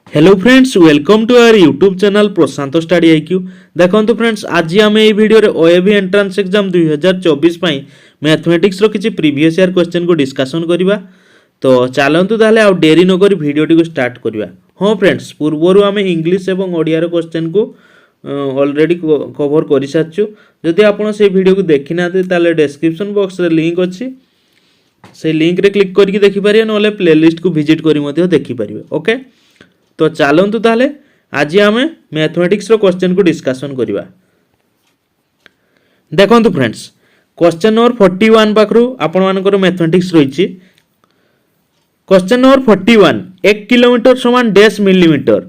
Hello friends, welcome to our YouTube channel Prashant study IQ. देखो friends, आज आम ये video OAV entrance exam 2024 mathematics रो किछि प्रीवियस ईयर क्वेश्चन को डिस्कशन करबा। तो चलतु ताले आ डेरी न करी वीडियोटी को स्टार्ट करबा। हाँ फ्रेंड्स, पूर्वर आम इंग्लिश और ओडिया रो क्वेश्चन को ऑलरेडी कवर कर सारछु। जदि आपण से वीडियो को देखि ना ताले डिस्क्रिप्शन बॉक्स रे लिंक अछि, से लिंक रे क्लिक करके देखि पारिए, नले प्लेलिस्ट को विजिट करी मध्य देखि पारिए। ओके, तो चलतु ताले आज आम मैथमेटिक्स रो क्वेश्चन को डिस्कशन करबा। देखंतु फ्रेंड्स, क्वेश्चन नंबर 41 पाखरु आपण मानकर मैथमेटिक्स रहिछि। क्वेश्चन नंबर 41, 1 किलोमीटर समान डैश मिलीमीटर।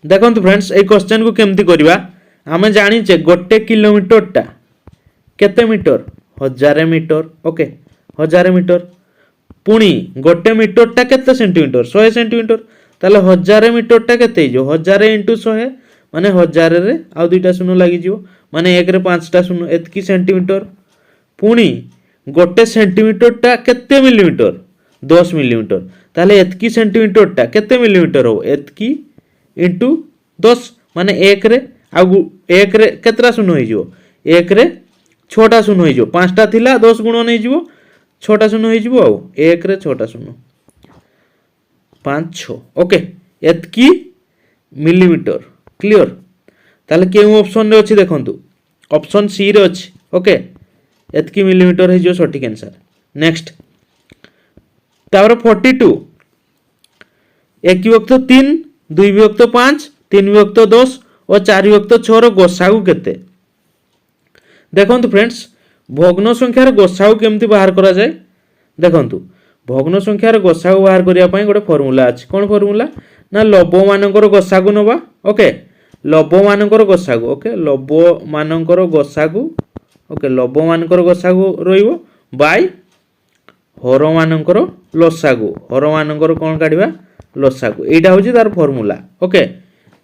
देखंतु फ्रेंड्स, ए क्वेश्चन को केमती करबा। आमे जानि जे गोटे किलोमीटर टा केते मीटर, 1000 मीटर। Okay, 1000 metre. पुणी गोटे मीटर टा केते सेंटीमीटर, 100 सेंटीमीटर। ताले 1000 मीटर टा केते जो 1000 * 100 माने 1000 रे आ दुईटा शून्य लागि जिवो, माने 1 रे 5टा शून्य, एतकी सेंटीमीटर। पुणी गोटे सेंटीमीटर टा केते मिलीमीटर, 10 मिलीमीटर। ताले एतकी सेंटीमीटर टा केते मिलीमीटर हो, एतकी इंटू 10 माने 1 रे आ 1 रे केतरा शून्य होई जिवो, 1 रे 6टा शून्य होई जिवो। 5टा थिला 10 गुण नै जिवो, 6टा शून्य होई जिवो। आ 1 रे 6टा शून्य, 5 6। ओके, एतकी मिलीमीटर। क्लियर? ताले केउ ऑप्शन रे अछि देखंतु, ऑप्शन सी रे अछि। ओके, एतकी मिलीमीटर हे जो सटीक आंसर। नेक्स्ट, तापर 42, 1 विभक्त 3, 2 विभक्त 5, 3 विभक्त 10 और 4 विभक्त 6 रो गोसागु केते। देखंतु फ्रेंड्स, भग्न संख्यार गोसागु केमती बाहर करा जाय। देखंतु, भग्न संख्यार गोसागु बाहर करिया पई गोटे फार्मूला अछि। कोन फार्मूला ना, लब्ध मानकर गोसागु नबा। ओके, लब्ध मानकर गोसागु। ओके, लब्ध मानकर गोसागु। ओके, लब्ध मानकर गोसागु रहिबो बाय हर मानकर लसागु। हर मानकर कोन काढिबा, लसागु। एटा होची तार फार्मूला। ओके,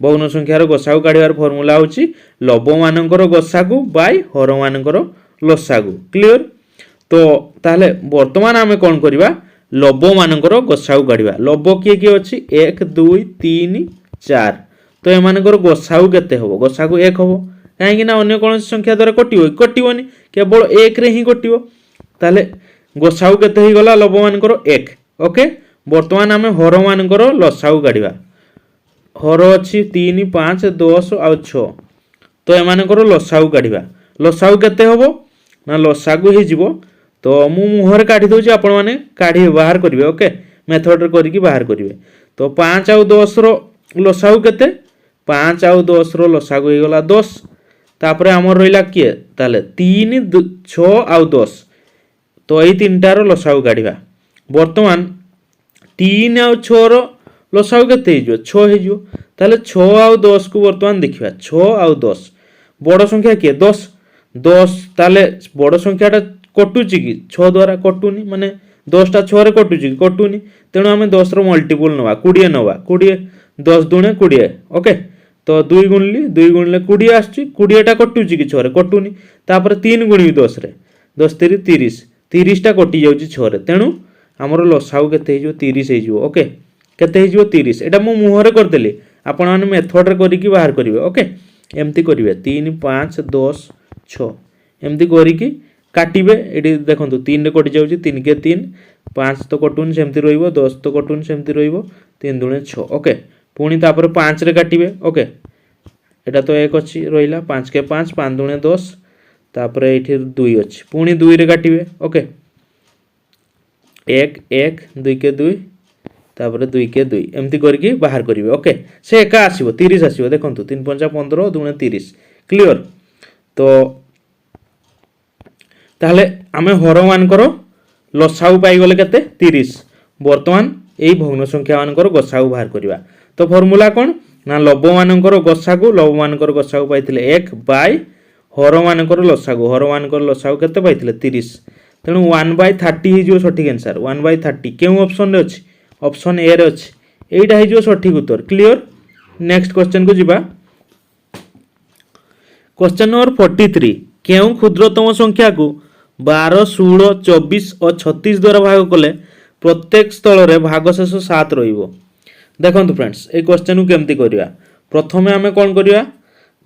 भग्न संख्यार गोसागु काढिबार फार्मूला होची लब्ध मानकर गोसागु बाय हर मानकर लसागु। क्लियर? तो ताहले वर्तमान आमे कोन करिबा, लब्ध मानकर गोसागु काढिबा। लब्ध किए किए अछि, 1 2 3 4। तो ए मानकर गोसागु केते होबो, गोसागु 1 होबो। काहे कि ना अन्य कोन संख्या द्वारा कटिबो, कटिबोनी, केवल 1 रे ही कटिबो। ताहले गोसागु केते ही गला, लब्ध मानकर 1। ओके, वर्तमान आमे हर मानकर लसागु काढिबा। हर अछि 3 5 10 आ 6। तो ए मानकर लसागु काढिबा। लसागु केते होबो ना, लसागु हे जिवो। तो मु मुहर काढी दउची, आपण माने काढी बाहर करिवे। ओके, मेथड रे करिकि बाहर करिवे। तो 5 आ 10 रो लसागु केते, 5 आ 10 रो लसागु हे गला 10। तापरे हमर रहिला किए, ताले 3 6 आ 10। तो एई तीनटा रो लसागु काढिबा। वर्तमान 3 आ 6 रो लसागु केते हे जो, 6 हे जो। ताले 6 आ 10 को वर्तमान देखिबा। 6 आ 10 बड़ संख्या किए, 10 10। ताले बड़ संख्याटा कटुची कि 6 द्वारा, कटुनी, माने 10टा 6 रे कटुची कि, कटुनी। तेणु आमे 10 रो मल्टीपल नवा, 20 नवा। 20 10 दुणे 20। ओके, तो 2 गुणली 2 गुणले 20 आछी। 20टा कटुची कि 6 रे, कटुनी। तापर 3 गुणिबी 10 रे, 10 3 30। 30टा कटि जाउची 6 रे। तेणु हमर लसागु केते हे जो, 30 हे जो। ओके, केते हे जो, 30। एटा मु मुहरे कर देली, आपण माने मेथड रे करिकि बाहर करिवे। ओके, एम्ति करिवे, 3 5 10 6 एम्ति करिकि काटिबे। एटी देखंतु 3 रे कटि जाउची, 3 के 3, 5 तो कटुनी सेमति रहिबो, 10 तो कटुनी सेमति रहिबो, 3 दुणे 6। ओके, पुणी तापर 5 रे काटिबे। ओके, एटा तो 1 अछि रहिला, 5 के 5, 5 दुणे 10। तापर एठी 2 अछि, पुणी 2 रे काटिबे। ओके, 1 1 2 के 2, तापर 2 के 2 एमति करके बाहर करिवे। ओके, से एका आसीबो, 30 आसीबो। देखंतु 3 5 15 दुणे 30। क्लियर? तो ताहले आमे हर मानकर लसागु पाई गले केते, 30। वर्तमान एई भग्न संख्या मानकर गोसागु बाहर करिवा। तो फार्मूला कोन ना, लब्ध मानकर गोसागु, लब्ध मानकर गोसागु पाइथिले 1 बाय हर मानकर लसागु। हर मानकर लसागु केते पाइथिले, 30। तेणु 1/30 हे जो सटीक आंसर। 1/30 केउ ऑप्शन रे अछि, ऑप्शन ए रे अछि। एइटा हे जो सटीक उत्तर। क्लियर? नेक्स्ट क्वेश्चन को जिबा। क्वेश्चन नंबर 43, केउ क्षुद्रतम संख्या को 12 16 24 और 36 द्वारा भाग कले प्रत्येक स्थल रे भागशेष 7 रहिबो। देखो फ्रेंड्स ये क्वेश्चन को केमती करवा प्रथम आम कौन करवा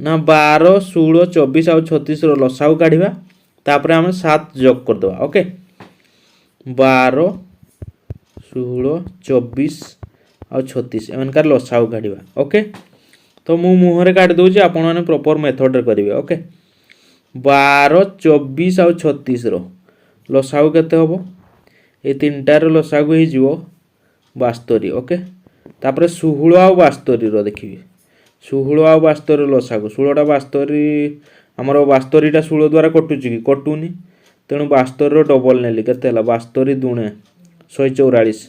ना 12 16 24 आउ 36 लसाऊ काढ़ा तापर आम 7 जोग करदे ओके 12 16 24 आउ 36 एमनकार लसाऊ काढ़ा ओके तो मु मुहरे काटी दूसरी आपण मैंने प्रॉपर मेथड करेंगे ओके 12 24 आउ 36 लसाऊ केते हम ये तीनटार लसाऊ हो 72 ओके तापर 16 आउ 72 देखिए 16 आउ 72 लसागु 16टा 72 आमर 72टा 16 द्वारा कटुची कि कटुनी तेणु 72 डबल नेली केते 72 दुणे 144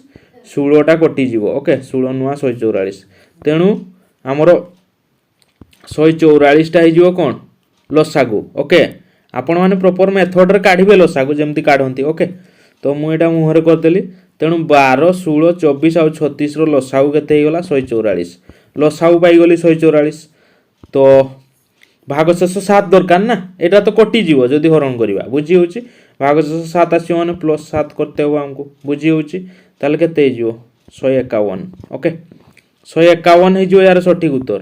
16टा कटिज ओके 16 नुआ 144 तेणु आमर 144टा हो कौन लसागु ओके आपण मैंने प्रॉपर मेथड रे काढ़े लसागु जमती काढ़ती ओके तो मुझे मुहर करदेली तेणु 12 16 24 आउ 36 लसागु केते गला 144 लसाऊ पाईगली 144 तो भागशेष 7 दरकार ना यहाँ तो कटिज जदि हरण करवा बुझी हो भागशेष 7 आसो मैंने +7 करते हो आमको बुझी हो के 151 ओके 151 हो यार सठिक उत्तर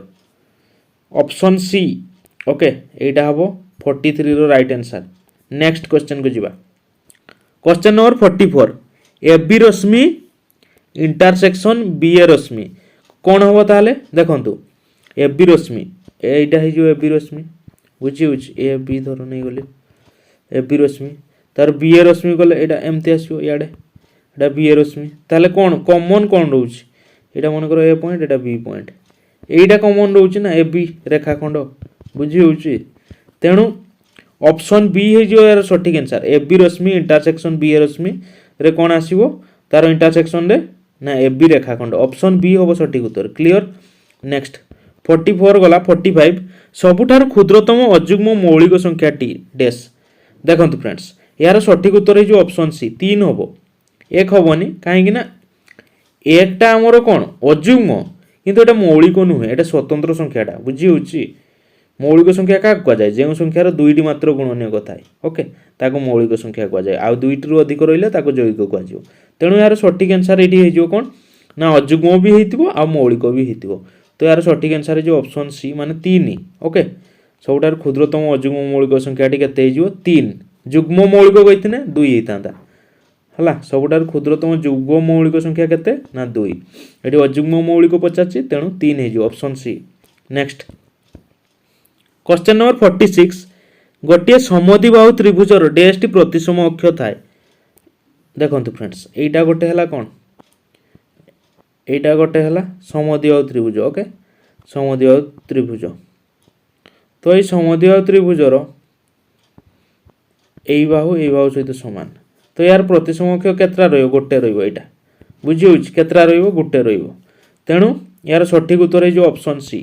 ऑप्शन सी ओके यहाँ हम 43 रो राइट आंसर नेक्स्ट क्वेश्चन को जीवा क्वेश्चन नंबर 44 ए बी रश्मि इंटरसेक्शन बी ए रश्मि कौन हम ताले देखंतु ए बी रश्मि एटा है जो ए बी रश्मि बुझी हो ए बी धर नहीं गले ए बी रश्मि तार बी ए रश्मि गले एटा एमती आसो इडे एटा बी ए रश्मि ताले कौन कॉमन कौन रोच एटा मन कर ए पॉइंट एटा बी पॉइंट एटा कॉमन रोच ना ए बी रेखाखंड बुझी हो तेणु ऑप्शन बी है जो यार सठिक आंसर ए बी रश्मि इंटरसेक्शन बी ए रश्मि रे कौन आसीबो तार इंटरसेक्शन रे ना ए बी रेखाखंड ऑप्शन बी हम सठिक उत्तर क्लियर नेक्स्ट 44 गला 45 सबुठार क्षुद्रतम अजुग्म मौलिक संख्या टी डैश देखंतु फ्रेंड्स यार सठिक उत्तर है जो ऑप्शन सी 3 हम एक हेनी कहीं एकटा आमर कौन अजुग्म किंतु एटा मौलिक नुहे एटा स्वतंत्र संख्याटा बुझी होची मौलिक संख्या क्या कहुए जो संख्यार दुईटी मात्र गुणनीय थाए ओके ताको मौलिक संख्या कहुए आउ दुईटी रु अधिक रहा जैविक कहुए तेणु यार सठिक आंसर ये हो कौन ना अजुग्म भी हो आ मौलिक भी हो तो यार सठिक आंसर जो ऑप्शन सी माने 3 ओके सबुठार क्षुद्रतम अजुग्म मौलिक संख्या के 3 जुग्म मौलिक कही 2 होता है सबुठार क्षुद्रतम जुग्म मौलिक संख्या के ना 2 ये अजुग्म मौलिक पचार तेणु 3 हो option C next question number 46 गोटे समद्विबाहु त्रिभुजर डैशटी प्रतिसम अक्ष थाए देखंतु फ्रेंड्स एटा गोटे हला कौन एटा गोटे हला समद्विबाहु त्रिभुज ओके समद्विबाहु त्रिभुज तो ये समद्विबाहु त्रिभुजर ए बाहु सहित समान तो यार प्रतिसम अक्ष केतरा रहिबो गोटे रहिबो एटा बुझी होछ केतरा रहिबो गोटे रहिबो तेणु यार सठिक उत्तर है जो ऑप्शन सी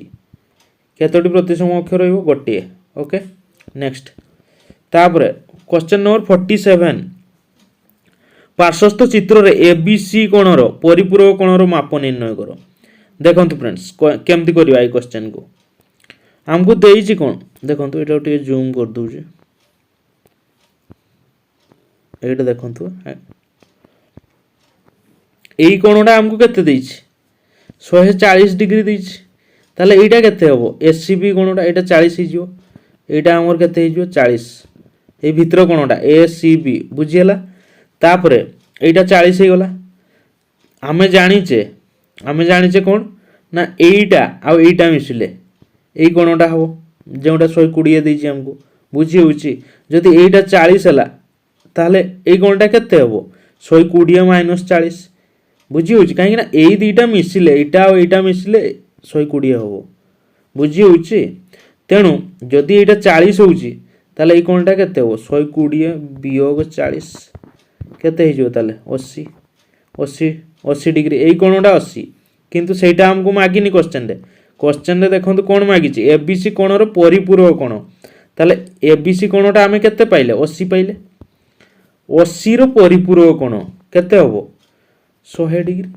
केतोटी प्रतिसम अक्ष रहिबो गोटे ओके नेक्स्ट तापर क्वेश्चन नंबर 47 पार्श्वस्थ चित्र रे ए बी सी कोणर परिपूरक कोणर माप निर्णय करो देखंतु फ्रेंड्स केमती करबा ए क्वेश्चन को हमको देइछि कोन देखंतु एटा टिके जूम कर दूछि एटा देखंतु एई कोणटा हमको केते देइछि 140 डिग्री देइछि ताले एटा केते हबो एससीबी कोणटा एटा 40 ही जिवो एटा हमर केते ही जिवो 40 ए भितर कोणटा एसीबी बुझियला तापरे एटा 40 हे गला हमें जानिचे कोन ना एटा आ एटा मिसिले एई कोणटा हबो जेउटा 120 देइछि हमको बुझी होछि जदि एटा 40 हला ताले एई कोणटा केते हबो 120 - 40 बुझी होछि काहे ना एई दुईटा मिसिले एटा आ एटा मिसिले 120 हम बुझी होछि तेणु जदि एटा 40 होछि ताले एई कोणटा केते हो 120 वियोग 40 केते हे जो ताले 80 80 80 डिग्री एई कोणटा 80 किंतु सेटा हमको मागिनी क्वेश्चन रे देखंतु कोन मागिछि एबीसी कोणर परिपूरक कोण ताले एबीसी कोणटा हमें केते पाइले 80 पाइले 80 रो परिपूरक कोण केते हो 100 डिग्री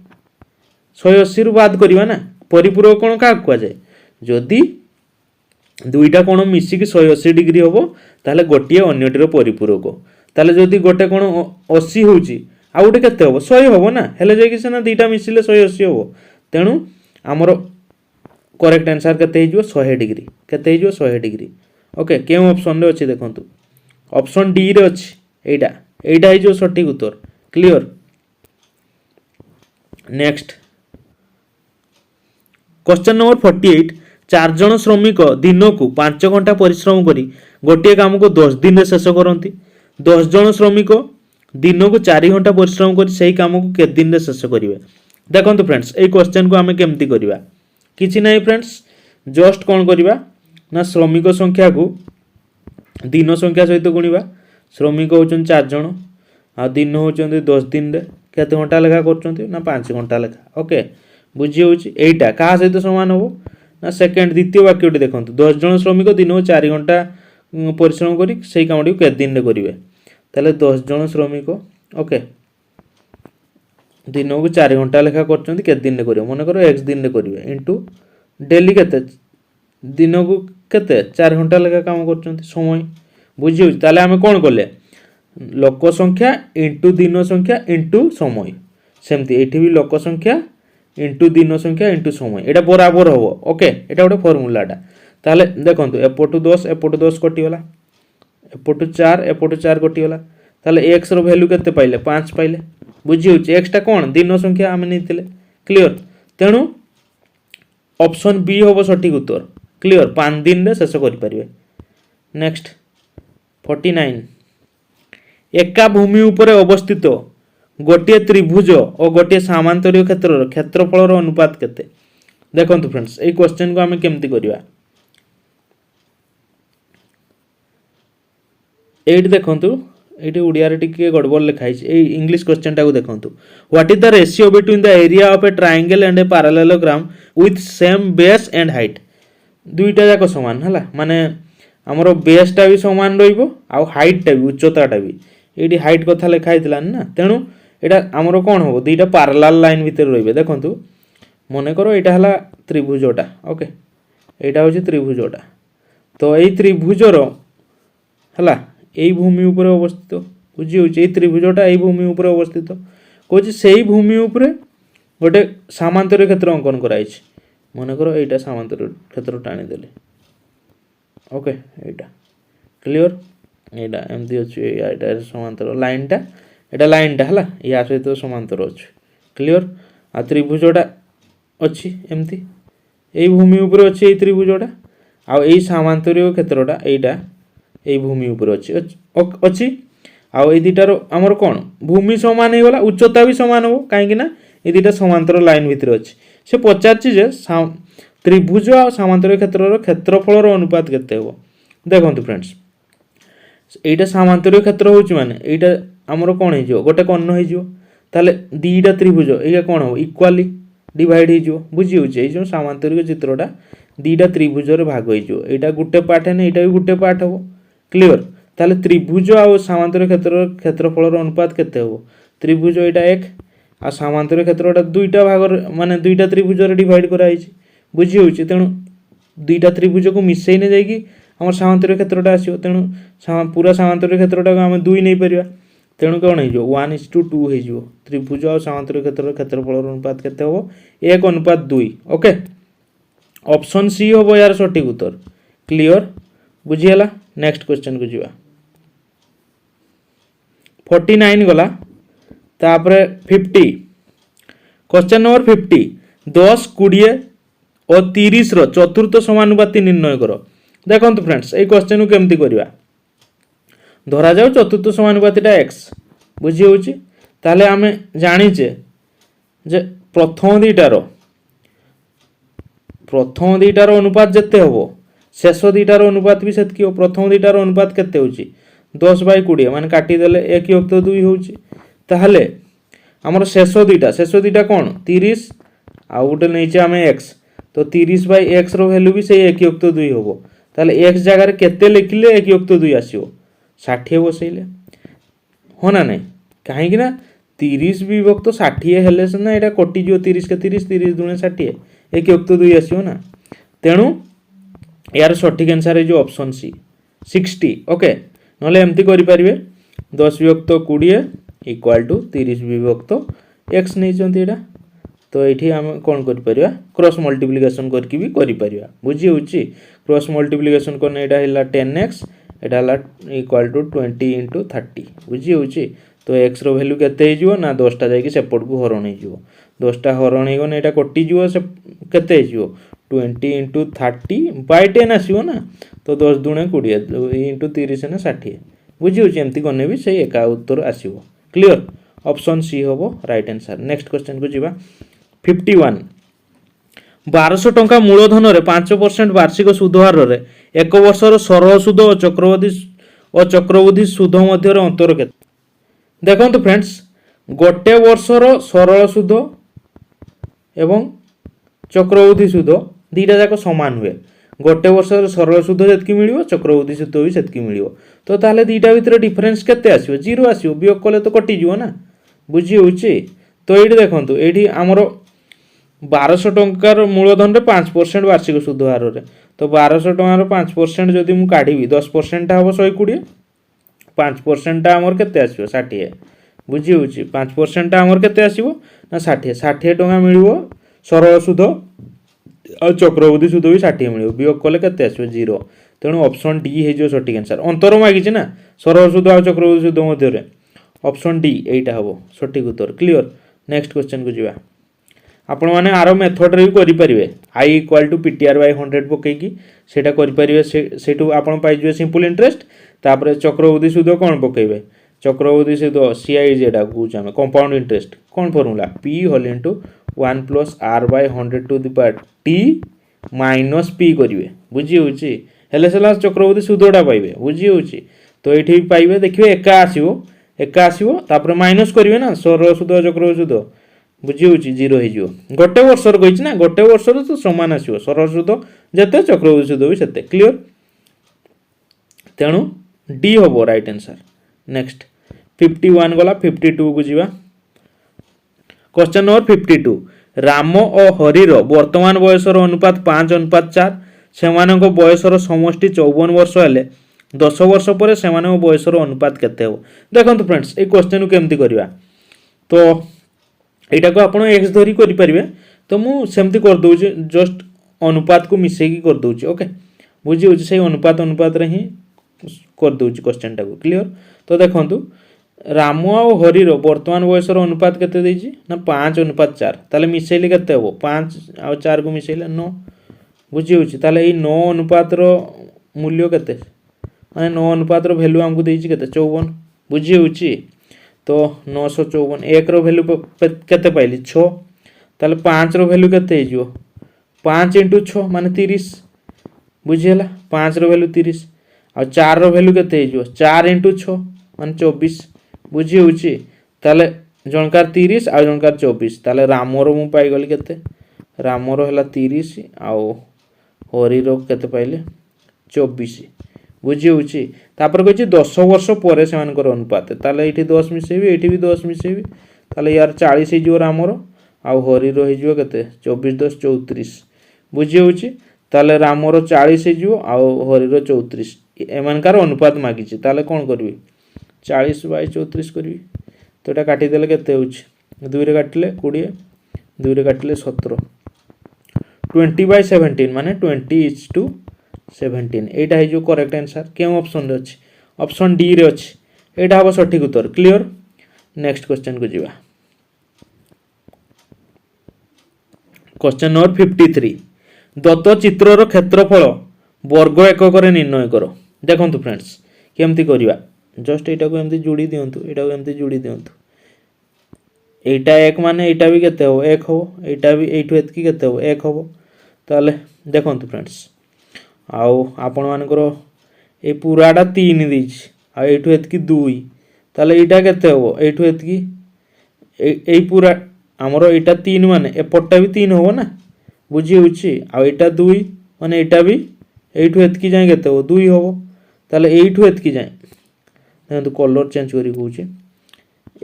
180 रु बाद करबा ना परिपूरक कोण का कह जाए जदि दुईटा कोण मिसिक 180 डिग्री हम ताले गोटे अन्यटीर परिपूरक ताले जदि गोटे कोण 80 होउची आ गोटे केते हम 100 हम ना हेले जाय कि सेना दुईटा मिसिले 180 हम तेणु आमर करेक्ट आंसर केते हो 100 डिग्री केते हो 100 डिग्री ओके क्यों ऑप्शन रे अच्छी देखंतु ऑप्शन डी रे अच्छी एटा एटा हो सठिक उत्तर क्लियर नेक्स्ट क्वेश्चन नंबर 48 चार जन श्रमिक दिन को 5 घंटा परिश्रम करी गोटे काम को 10 दिन में शेष करती 10 जन श्रमिक दिन को 4 घंटा परिश्रम कर से काम को के दिन में शेष करेंगे देखो फ्रेंड्स ये क्वेश्चन को आम केमती करवा किसी ना फ्रेंड्स जस्ट कौन करवा ना श्रमिक संख्या को दिन संख्या सहित गुणवा श्रमिक होचन 4 जन आ दिन होचन 10 दिन रे केते घंटा लेखा करछन्ती ना 5 घंटा लेखा ओके बुझी होची एटा का सहित समान हो ना सेकंड द्वितीय वाक्यटी देखंतु 10 जन श्रमिक दिन को 4 घंटा परिश्रम करी सेही कामटी के दिन रे करिवे ताले 10 जन श्रमिक ओके दिन को 4 घंटा लेखा करछन्ती के दिन रे करिवे मन करो x दिन रे करिवे इनटू डेली केते दिन को केते 4 घंटा लेखा काम करछन्ती समय बुझी होची ताले हम कोन करले लोक संख्या इंटू दिन संख्या इंटू समय सेमती एठी भी लोक संख्या इंटू दिन संख्या इंटू समय एटा बराबर हो ओके एटा गोटे फॉर्मूलाटा ताले देखंतु एपटू 10 एपटू 10 कटिगला एपटू 4 एपटू 4 कटिगला ताले x रो वैल्यू केते पाइले 5 पाइले बुझी होची x टा कोन दिन संख्या हम नैतिले क्लियर तेणु ऑप्शन बी होबो सठिक उत्तर क्लियर 5 दिन रे शेष करि परिबे नेक्स्ट 49 एका भूमि उपरे अवस्थित गोटे त्रिभुज और गोटे सामांतरिक क्षेत्र क्षेत्रफल अनुपात केते देखंतु फ्रेंड्स ए क्वेश्चन को हमें केमती करबा एट देखंतु एटी उड़िया रे टिके गड़बड़ लिखाई ए इंग्लिश क्वेश्चन टाको देखंतु what is the ratio between the area of A triangle and a parallelogram with same base and height दुईटा जाक समान हला माने हमरो बेस टा भी समान रहिबो आ हाइट टा भी उच्चता टा भी एटी हाइट कथा लिखा हितला ना तेणु एटा हमरो कोन हो दुईटा पैरेलल लाइन भीतर रहिबे देखंतु मने करो एटा हला त्रिभुजटा ओके एटा होची त्रिभुजटा तो एई त्रिभुजर हला एई भूमि ऊपर अवस्थित बुझी होची एई त्रिभुजटा एई भूमि ऊपर अवस्थित कोची सेई भूमि ऊपर गोटे सामांतरिक क्षेत्र अंकन कराइछि मने करो एटा सामांतरिक क्षेत्र टाणी देले ओके एटा क्लियर एटा एमती अछि एटा समांतर लाइनटा एटा लाइनटा हला या सहित समांतर अछि क्लियर आ त्रिभुजटा अछि एमती एई भूमि ऊपर अछि एई त्रिभुजटा आ एई सामांतरिक क्षेत्रटा एटा एई भूमि ऊपर अछि आ एई दिटार हमर कोन भूमि समान हे वाला उच्चता भी समान हो काहे कि ना ए दिटा समांतर लाइन भीतर अछि से पचारछि जे त्रिभुज आ सामांतरिक क्षेत्रर क्षेत्रफलर अनुपात केते हो देखंतु फ्रेंड्स एटा सामांतरिक क्षेत्र होची माने एटा हमर कोन हे जो गोटे कर्ण हे जो ताले दीटा त्रिभुज एया कोन हो इक्वाली डिवाइड हे जो बुझी होची ए जो सामांतरिक चित्रटा दीटा त्रिभुज रे भाग हे जो एटा गुटे पार्ट है एटा भी गुटे पार्ट हो क्लियर ताले त्रिभुज आ सामांतरिक क्षेत्रफलर अनुपात केते हो त्रिभुज एटा 1 आ सामांतरिक क्षेत्रटा दुईटा भाग माने दुईटा त्रिभुज रे डिवाइड करा हिची बुझी होची तेणु दुईटा त्रिभुज को मिसई ने जाई हमर सामांतरिक क्षेत्रटा आसीओ तेणु पूरा सामांतरिक क्षेत्रटा को हम 2 नै परिबा तेणु कोन हे जो 1:2 हे जो त्रिभुज और सामांतरिक क्षेत्र क्षेत्रफल अनुपात केते हो 1:2 ओके ऑप्शन सी हो यार सठिक उत्तर क्लियर बुझी हला नेक्स्ट क्वेश्चन को जीवा 49 गला तापरे 50 क्वेश्चन नंबर 50 10 20 और 30 रो चतुर्थ समानुपाती निर्णय करो देखंतु फ्रेंड्स ए क्वेश्चन को केमती करबा धरा जाऊ चतुर्थ समानुपातीटा x बुझी होची ताले हमें जानिचे जे प्रथम दीटार अनुपात जत्ते होबो शेष दीटार अनुपात भी सेतकी हो प्रथम दीटार अनुपात केते होची 10/20 माने काटी देले 1:2 होची ताहले हमर शेष दीटा कोन 30 आ उटे नैचे हमें x तो 30/x रो वैल्यू भी से 1:2 होबो ताहले x जगह रे केते लिखिले 1:2 आसीओ 60 बसैले हो ना नहीं काहे कि ना 30 विभक्त 60 हेले से ना एटा कटि जो 30 के 30 30 दुने 60 1:2 आसीओ ना तेणु यार सठिक आंसर है जो ऑप्शन सी 60 ओके नले एमती करि परिबे 10 विभक्त 20 इक्वल टू 30 विभक्त x नै चंती एटा तो ये आम कौन कर क्रॉस मल्टीप्लिकेशन करके भी कर बुझी होची क्रॉस मल्टीप्लिकेशन करने यहाँ है 10x यहाँ इक्वाल टू 20 इंटू 30 बुझी होची तो एक्स रैल्यू केते ना 10टा जाकि सेपट को हरण हो 10टा हरण होगने यहाँ कटिज से केते 20 इंटू 30 बाय 10 आसो ना तो 10 दुणे 20 इंटू 30 ना 60 बुझी होची एमती कने भी सही एका उत्तर आसो क्लियर ऑप्शन सी हम राइट आंसर नेक्स्ट क्वेश्चन को जीवा 51 1200 टंका मूलधन रे 5% वार्षिक सुध हार रे एक वर्षर सरल सुध और चक्रवृद्धि सुध मध्य अंतर के देखो फ्रेंड्स गोटे वर्षर सरल सुध एवं चक्रवृद्धि सुध दीटा जाक सामान हुए गोटे वर्षर सरल सुध जितकी मिल चक्रवृद्धि सुध भी सेतकी मिल तो ताले दीटा भितर डिफरेन्स केते आसो जीरो आसो वियोग कले तो कटिज ना बुझी होची तो ये देखो ये आमर 1200 टंकार मूलधन रे 5% वार्षिक सुध हार रे तो 1200 टंकार 5% जदि मु काढिबी 10% हम 120 5% आमर केते आसीबो 60 बुझी होची 5% आमर केते आसीबो ना 60 टंका मिलिबो सरल सुध आ चक्रवृद्धि सुध भी 60 मिलिबो वियोग कले केते आसीबो 0 तेणु ऑप्शन डी हे जो सटीक आंसर अंतर मागिछि ना सरल सुध आ चक्रवृद्धि सुध मध्य रे ऑप्शन डी एटा हबो सटीक उत्तर क्लियर नेक्स्ट क्वेश्चन को जीवा आपण माने आरो मेथड रे भी करि परिबे i equal to ptr by 100 पकेकी सेटा करि परिबे सेटू आपण पाइ जे सिंपल इंटरेस्ट तापर चक्रवृद्धि सुध कोन पकेबे चक्रवृद्धि सुध ci जेडा कहूछ हम कंपाउंड इंटरेस्ट कोन formula p whole into 1 plus r by 100 to the power t minus p करिवे बुझी होची हेले सेला चक्रवृद्धि सुधडा पाइबे बुझी होची तो एठी पाइबे देखिबे एका आसीबो तापर माइनस करिवे ना सरल सुध चक्रवृद्धि सुध बुझी होची 0 हे जिवो गोटे वर्षर कहिछ ना गोटे वर्षर तो समान आसीबो सरल सुध जते चक्रवृद्धि सुध भी सेते क्लियर तेणु डी होबो राइट आंसर नेक्स्ट 51 गला 52 को जीवा क्वेश्चन नंबर 52 राम और हरिर वर्तमान बयसर अनुपात 5:4 सेमानक बयसर समष्टि 54 वर्ष हेले 10 वर्ष पर सेमानक बयसर अनुपात केते हो देखंतु फ्रेंड्स ए क्वेश्चन को केमती करबा तो एटा को आपण x धरी करि परिबे तो मु सेमती कर दोउची जस्ट अनुपात को मिसै की कर दोउची ओके बुझी होची सही अनुपात रे ही कर दोउची क्वेश्चन टा को क्लियर तो देखंतु राम और हरिर वर्तमान बयसर अनुपात केते देछि ना 5:4 ताले मिसैले केते हो 5 और 4 को मिसैले 9 बुझी होची ताले ए 9 अनुपात रो मूल्य केते माने 9 अनुपात रो वैल्यू हमकु देछि केते 54 बुझी होची तो 954 एक रो वैल्यू केते पाइली 6 ताले 5 रो वैल्यू केते हिजो 5 * 6 माने 30 बुझी हला 5 रो वैल्यू 30 और 4 रो वैल्यू केते हिजो 4 * 6 माने 24 बुझी होची ताले जनकार 30 आ जनकार 24 ताले रामरो मु पाई गली केते रामरो हला 30 आ हरिरो केते पाइले 24 बुझी होची तापर कहछि 10 वर्ष परे सेमानकर अनुपात ताले एठी 10 मिसेबी एठी भी 10 मिसेबी ताले यार 40 हे जो रामरो आ हरिरो हे जो केते 24 10 34 बुझी होची ताले रामरो 40 हे जो आ हरिरो 34 एमानकर अनुपात मागिछि ताले कोन करबी 40 बाय 34 करबी तो एटा काटी देले केते होची 2 रे काटले 20 2 रे काटले 17 20 बाय 17 माने 20:17 एटा है जो करेक्ट आंसर केउ ऑप्शन रे अछि ऑप्शन डी रे अछि एटा हबो सटीक उत्तर क्लियर नेक्स्ट क्वेश्चन को जीवा क्वेश्चन नंबर 53 दत्त चित्रर क्षेत्रफल वर्ग एकक रे निर्णय करो देखंतु फ्रेंड्स केमती करिवा जस्ट एटा को एमती जोड़ी दियंतु एटा को एमती जोड़ी दियंतु एटा एक माने एटा भी केते हो एक हो एटा भी एठु एतकी केते हो एक हो ताले देखंतु फ्रेंड्स आउ आपण मानकर ए पूराटा 3 देछि आ एठु एतकी 2 ताले एटा केते हो एठु एतकी ए पूरा हमरो एटा 3 माने एपटटा भी 3 हो ना बुझी होछि आ एटा 2 माने एटा भी एठु एतकी जाय केते हो 2 हो ताले एठु एतकी जाय देखो कलर चेंज करी कहूछि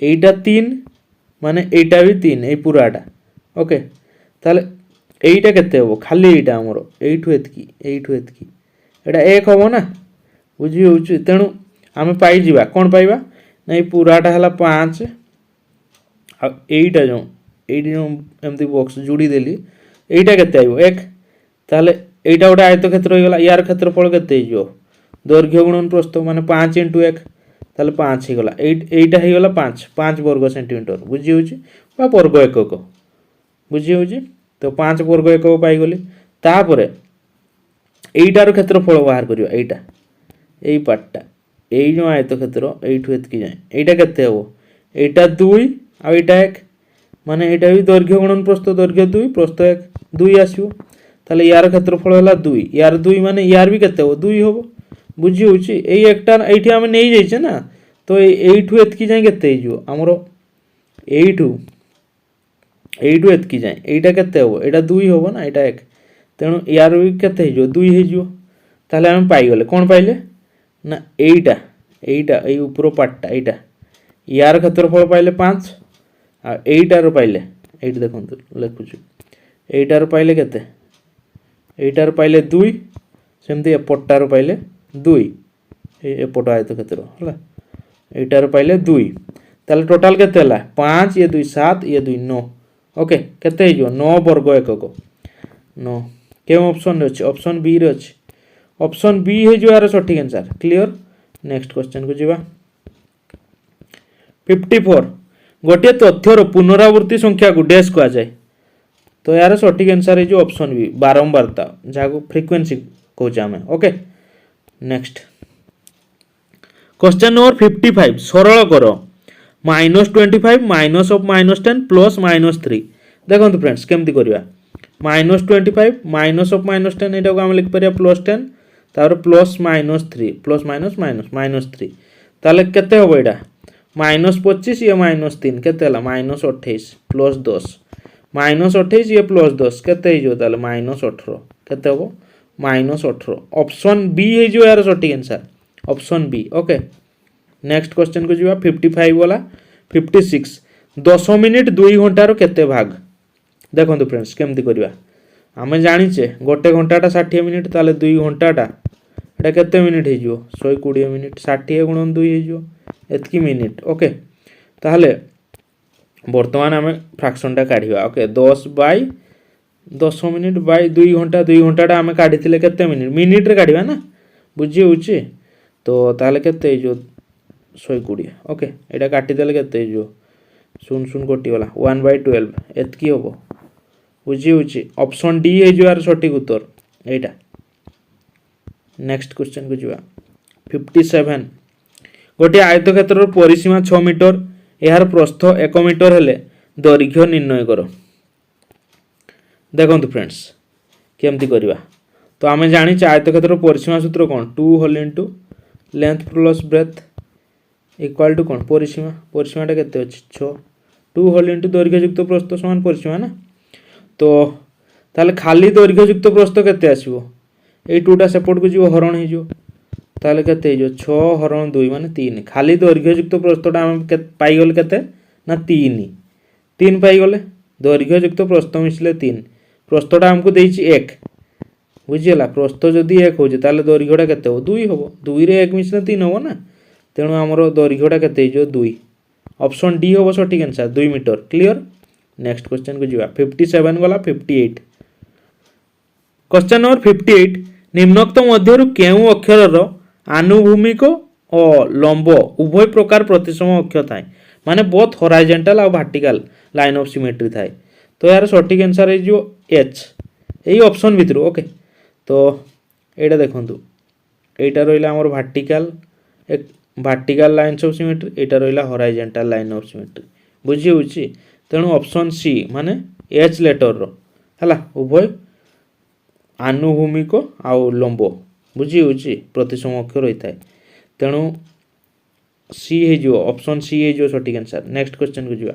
एटा 3 माने एटा भी 3 ए पूराटा ओके ताले एटा केते हो खाली एटा हमरो एठु एतकी एटा एक हो ना बुझी होछि तेनु आमे पाई जिबा कोन पाइबा नै पूराटा हला 5 आ एटा जो এইটি এমতি বক্স যোଡ଼ି দেলি এইটা কেতে আইব 1 তাহলে এইটা গোটে আয়তক্ষেত্র হয়ে গলা ইয়ার ক্ষেত্রফল কেতে হইব দৈর্ঘ্য গুণন প্রস্থ মানে 5 × 1 তাহলে 5 হয়ে গলা এইটা হয়ে গলা 5 বর্গ সেন্টিমিটার বুঝি হଉଛି বা বর্গ একক বুঝি হଉଛି তো 5 বর্গ একক পাই গলি তারপরে এইটার ক্ষেত্রফল বাহার করিবা এইটা এই পার্টটা এই যে আয়তক্ষেত্র এইঠু এতকি যায় এইটা কেতে হবো এইটা 2 আর এইটা 1 মানে এটা বি দৈর্ঘ্য গুণন প্রস্থ দৈর্ঘ্য 2 প্রস্থ 1 2 আসিব তাহলে ইয়ার ক্ষেত্রফল হলা 2 ইয়ার 2 মানে ইয়ার বি কেতে হবো 2 হবো বুঝি হଉଛି এই একটা এইটি আমি নেই যাইছে না তো এইঠু এতকি যায় কেতে হইଯିବ ଆମର এইঠু এতকি যায় এইটা কেতে হবো এটা 2 হবো না এটা 1 তেণু ইয়ার বি কেতে হইଯିବ 2 হইଯିବ তাহলে আমি পাই গলে কোন পাইলে না এইটা এই উপর পার্টটা এইটা ইয়ার ক্ষেত্রফল পাইলে 5 আর এইটার পাইলে এইটা দেখুন লেখুଛୁ এইটার পাইলে কেতে এইটার পাইলে 2 সেমতি এপটটার পাইলে 2 এই এপট আয়তক্ষেত্র হলা এইটার পাইলে 2 তাহলে টোটাল কেতে হলা 5 ये 2 7 ये 2 9 ओके केते हइजो 9 वर्ग एकक 9 केम ऑप्शन रे अछि ऑप्शन बी रे अछि ऑप्शन बी हइजो यार सठिक आंसर क्लियर नेक्स्ट क्वेश्चन को जीवा 54 गोटे तथ्यर पुनरावृत्ति संख्या को डैश कहा जाए तो यार सठिक आंसर है जो ऑप्शन बी बारंबारता जाको फ्रीक्वेंसी कहूँ आम ओके नेक्स्ट क्वेश्चन नंबर 55 सरल कर -25 माइनस ऑफ -10 प्लस -3 देखो फ्रेंड्स केमती करवा -25 माइनस ऑफ -10 एटा को हम लिख परिया +10 तापर +-3 प्लस माइनस -3 ताले केते होबो एटा -25 ये -3 केते हला -28 +10 -28 ये +10 केते हिजो ताले -18 केते होबो -18 ऑप्शन बी है जो यार सटीक answer option B okay next question को जीवा 55 वाला 56 10 मिनिट 2 घंटा रो केते भाग देखो फ्रेंड्स केमती करवा आमे जानिचे गोटे घंटाटा 60 मिनिट ताले 2 घंटाटा एटा केते मिनिट हिजो 120 मिनिट 60 गुणन 2 हिजो एतकी मिनिट ओके ताहले वर्तमान आमे फ्रैक्शनटा काढिबा ओके 10 मिनिट बाय 2 घंटाटा आमे काढिथिले केते मिनिट रे काढिबा ना बुझी होची तो ताहले केते हिजो 120 ओके एटा काटी देले केते हिजो 0 कोटी वाला 1/12 एतकी होबो बुझी होची ऑप्शन डी है जो यार सटीक उत्तर एटा नेक्स्ट क्वेश्चन को जीवा 57 गोटे आयतक्षेत्र परिसीमा 6 मीटर यार प्रस्थ 1 मीटर हेले दैर्घ्य निर्णय करो देखो फ्रेंड्स केमती करवा तो आमे जानी आयतक्षेत्र परिसीमा सूत्र कौन 2 whole into length plus breadth equal to कौन परिसीमाटा केते अछि 6 2 होल इनटू दैर्घ्ययुक्त प्रस्थ समान परिसीमा ना तो ताले खाली दैर्घ्ययुक्त प्रस्थ केते आसीबो ए 2टा सेपट को जीव हरण हे जो ताले केते हे जो 6 हरण 2 माने 3 खाली दैर्घ्ययुक्त प्रस्थटा हम पाई गले केते ना 3 पाई गले दैर्घ्ययुक्त प्रस्थ मिसले 3 प्रस्थटा हमको देइछि 1 बुझियला प्रस्थ जदी 1 हो जे ताले दैर्घ्यटा केते हो 2 होबो 2 रे 1 मिसले 3 होबो ना तेणु हमरो दैर्घ्यटा केते हे जो 2 ऑप्शन डी होबो सटीक answer 2 metre clear next question को जीवा 57 वाला 58 क्वेश्चन नंबर 58 निम्नोक्त मध्यरु केउ अक्षर आनुभूमिक और लंब उभय प्रकार प्रतिसम अक्षर थाए माने बोथ हॉरिजॉन्टल और वर्टिकल लाइन ऑफ सिमेट्री थाए तो यार सटीक आंसर है जो एच यही ऑप्शन भितर ओके तो एटा देखंतु एटा रहिला हमर वर्टिकल लाइन्स ऑफ सिमेट्री एटा रहिला हॉरिजॉन्टल लाइन ऑफ सिमेट्री बुझी होची तेणु ऑप्शन सी माने एच लेटर रो हला उभय आनुभूमिक आउ लंब बुझी होची प्रतिसम अक्षर होता है तेणु सी है जो ऑप्शन सी है जो सटीक आंसर नेक्स्ट क्वेश्चन को जीवा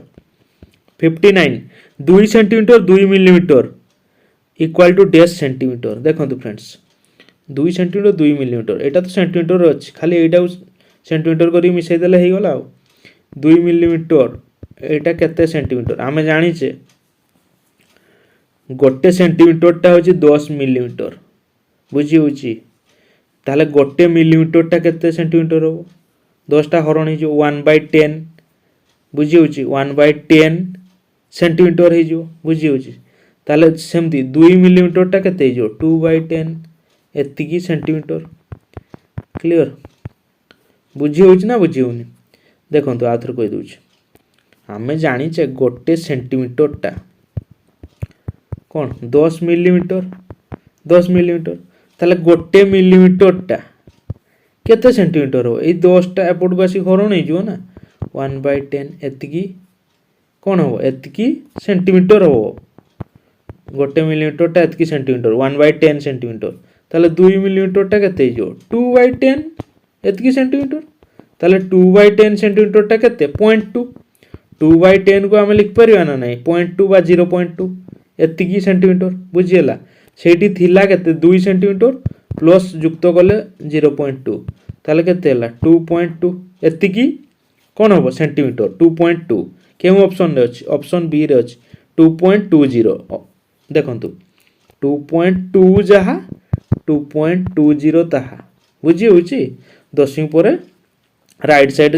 59 2 centimetre 2 millimetre equal to dash centimetre देखो फ्रेंड्स 2 सेंटीमीटर 2 मिलीमीटर एटा तो सेंटीमीटर अच्छी खाली एटा सेंटीमीटर करी मिसई देले हे गला 2 मिलीमीटर एटा केते सेंटीमीटर आमे जानिचे गोटे सेंटीमीटरटा होची 10 मिलीमीटर बुझी होची ताले गोटे मिलीमीटरटा केते सेंटीमीटर हो 10टा हरण हे जो 1/10 बुझी होची 1/10 सेंटीमीटर हो बुझी हो ताले सेमती 2 मिलीमीटर केते हो 2/10 एतिकी सेंटीमीटर क्लियर बुझी हो ना बुझी होनी देखो आ थर कही दूचे आम जाचे गोटे सेंटीमीटर कौन 10 मिलीमीटर ताले गोटे मिलीमीटर केते सेंटीमीटर हो ये 10टा एपट को आसी हरण हो ना 1/10 एतिकी कौन हम एतिकी सेंटीमीटर हो गोटे मिलीमीटर एतिकी सेंटीमीटर 1/10 सेंटीमीटर ताले 2 मिलीमीटर केते हो 2/10 एतिकी सेंटीमीटर ताले 2/10 सेंटीमीटर केते 0.2 2/10 को आम लिखिपर ना ना 0.2 बा 0.2 एतिकी सेंटीमीटर बुझीगला से थिला केते 2 सेंटीमीटर प्लस युक्त कले 0.2 ताले केते हला 2.2 एतिकी कौन हम सेंटीमीटर 2.2 क्यों ऑप्शन रे अछि ऑप्शन बी रे अछि 2.20 देखंतु 2.2 जहा 2.20 ताहा बुझी होची दशमी पर राइट साइड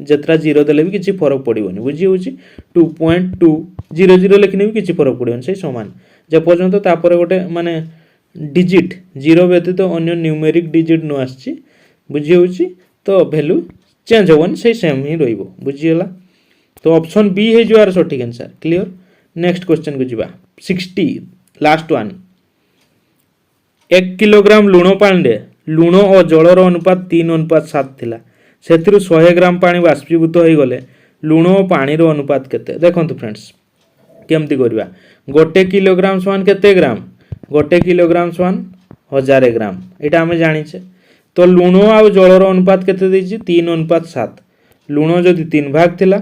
जतरा जीरो देले भी किसी फरक पड़ोनी बुझी होची 2.200 लिखने भी किसी फरक पड़ोनी से समान जे पर्यंत तापर गोटे माने डिजिट जीरो व्यतीत अन्य न्यूमेरिक डिजिट न आसी बुझी होची तो वैल्यू चेंज होवन से सेम ही रहिबो बुझीगला तो ऑप्शन बी है जो आर सठिक आंसर क्लियर नेक्स्ट क्वेश्चन को जीवा 60 लास्ट वन 1 किलोग्राम लुण पानी लुण और जलर अनुपात 3:7 थिला सेथिरु 100 ग्राम पानी बाष्पीभूत हो गले लुण और पानी अनुपात केते देखंतु फ्रेंड्स केमती करबा गोटे किलोग्राम समान केते ग्राम गोटे किलोग्राम समान 1000 ग्राम एटा हमें जानिछे तो लुण और जलर अनुपात केते देछि 3:7 लुण जदि 3 भाग थिला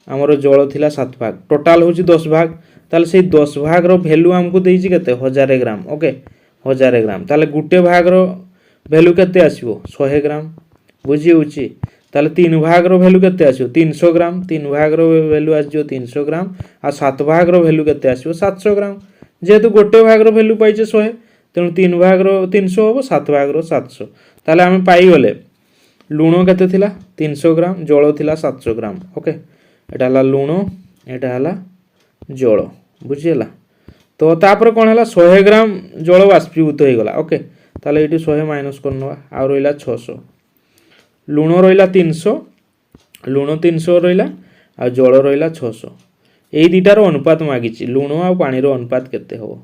हमर जल थिला 7 भाग टोटाल होछि 10 भाग ताले से 10 भाग रो वैल्यू हमको देछि केते 1000 ग्राम ओके 1000 ग्राम ताले गुटे भाग रो वैल्यू केते आसीबो 100 ग्राम बुझी होछि ताले 3 भाग रो वैल्यू केते आसीबो 300 ग्राम 3 भाग रो वैल्यू आसीबो 300 ग्राम आ 7 भाग रो वैल्यू केते आसीबो 700 ग्राम जेहेतु गोटे भाग रो वैल्यू पाइछे 100 तेणु 3 भाग रो 300 हो 7 भाग रो 700 ताले हम पाई गले लुण केते थिला 300 ग्राम जल थिला 700 ग्राम ओके एटा हला लुण एटा हला जल बुझीगला तो तापर कोन हला 100 ग्राम जल बाष्पीभूत हो गला ओके ताले एटी 100 माइनस करनवा आ रहिला 600 लुण रहिला 300 लुण 300 रहिला आ जल रहिला 600 एई दुटार अनुपात मागिछि लुण आ पानी रो अनुपात केते हो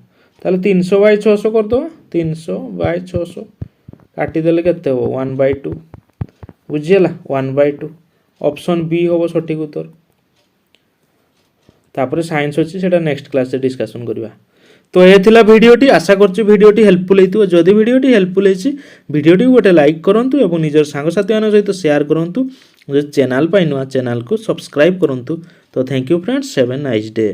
ताले 300/600 कर दो 300/600 काटी देले केते हो 1/2 बुझीगला 1/2 ऑप्शन बी होबो सठिक उत्तर तापर साइंस अछि सेटा नेक्स्ट क्लास से डिस्कशन करबा तो ये थिला वीडियोटी आशा करछु वीडियोटी हेल्पफुल हेतु जदि वीडियोटी हेल्पफुल हेछि वीडियोटी गोटे लाइक करंतु एवं निजर सांग साथी मानक सहित शेयर करंतु चैनल पाइ नुआ चैनल को सब्सक्राइब करंतु तो thank you friends have a nice day.